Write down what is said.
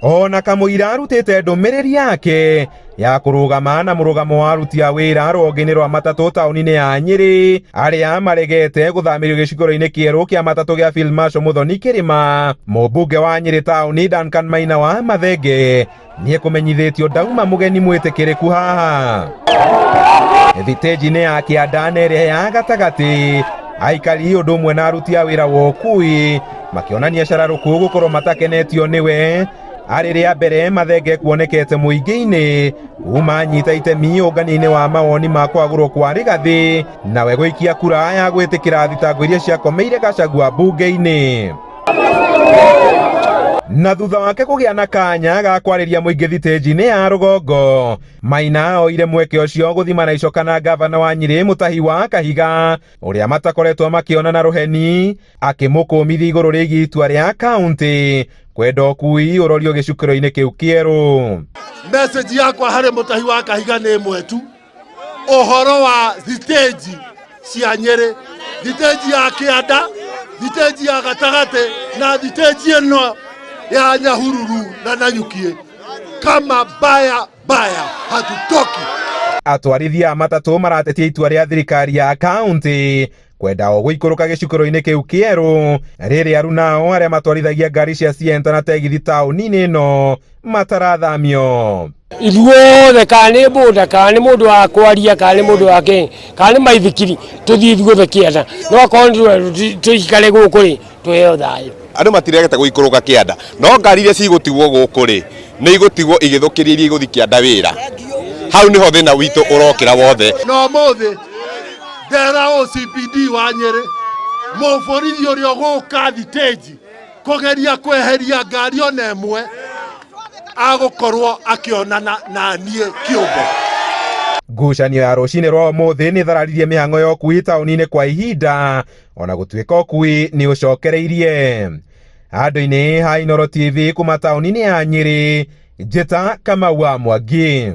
ona kamũira arutĩte ndũmĩrĩri yake ya kũrũgama na mũrũgamo wa aruti a wĩra rwonge-inĩ rwa matatũ taũni-inĩ ya Nyĩrĩ arĩa maregete gũthamĩrio gĩcukĩro-inĩ kĩerũ kĩa matatũ gĩa Field Marshal Muthoni Kĩrĩma. Mũmbunge wa Nyĩrĩ taũni Duncan Maina wa Mathenge nĩekũmenyithĩtio ndauma mũgeni mwĩtĩkĩrĩku haha. Thitĩnji-inĩ ya Kĩanda na ĩrĩa ya gatagatĩ, aikari ũndũ ũmwe na aruti a wĩra wa ũkui makĩonania cararũkũ gũkorwo matakenetio nĩwe arĩ rĩa mbere Mathenge kuonekete mũingĩ-inĩ kuma nyita itemi ũngania-inĩ wa mawoni ma kwagũrwo kwa Rigathĩ nawe gũikia kura ya gwĩtĩkĩra thitango iria ciakomeire Gachagua mbunge-inĩ. Na thutha wake kũgĩa na kanya ga kwarĩria mũingĩ thitĩnji-inĩ ya rũgongo, Maina oire mweke ũcio gũthima na icoka na gavana wa Nyĩrĩ Mũtahi wa Kahiga ũrĩa matakoretwo makĩona na rũheni, akĩmũkũmithia igũrũ rĩgiĩ itua rĩa kaunti kwenda ũkui ũrorio gĩcukĩro-inĩ kĩu kĩerũ. Message yakwa harĩ Mũtahi wa Kahiga nĩ ĩmwe tu, ũhoro wa thitĩnji cia Nyĩrĩ, thitĩnji ya Kĩanda, thitĩnji ya gatagatĩ na thitĩnji ĩno ya Nyahururu na Nanyuki, kama baya hatutoki. Atwarithia a matatũ maratetia itua rĩa thirikari ya kaunti kwenda o gũikũrũka gĩcukĩro-inĩ kĩu kĩerũ rĩrĩa aru nao arĩa matwarithagia ngari cia cienta na tegithi taũni-inĩ ĩno matarathamio. Ithuothe kana nĩ boda kana nĩ mũndũ wa kwaria kana nĩ mũndũ wake kana nĩ maithikiri tũthiĩ ithuothe Kĩanda, no akorwo tũikare gũkũ rĩ tũheo thayũ. Andũ matiregete gũikũrũka Kĩanda, no ngari iria cigũtigwo gũkũ rĩ nĩ igũtigwo igĩthũkĩria iria igũthi Kĩanda wĩra. Hau nĩho thĩna witũ ũrokĩra wothe. No mũthĩ ndera OCPD wa Nyĩrĩ mũborithi ũrĩa ũgũka thitĩnji kũgeria kweheria ngari ona ĩmwe agũkorwo akĩonana na niĩ kĩũmbe. Ngucanio ya rũcinĩ rwa ũmũthĩ nĩ thararirie mĩhang'o ya ũkui taũni-inĩ kwa ihinda ona gũtuĩka ũkui nĩ ũcokereirie. Handũ-inĩ ha Inooro TV kuma taũni-inĩ ya Nyĩrĩ, njĩta Kamau wa Mwangi.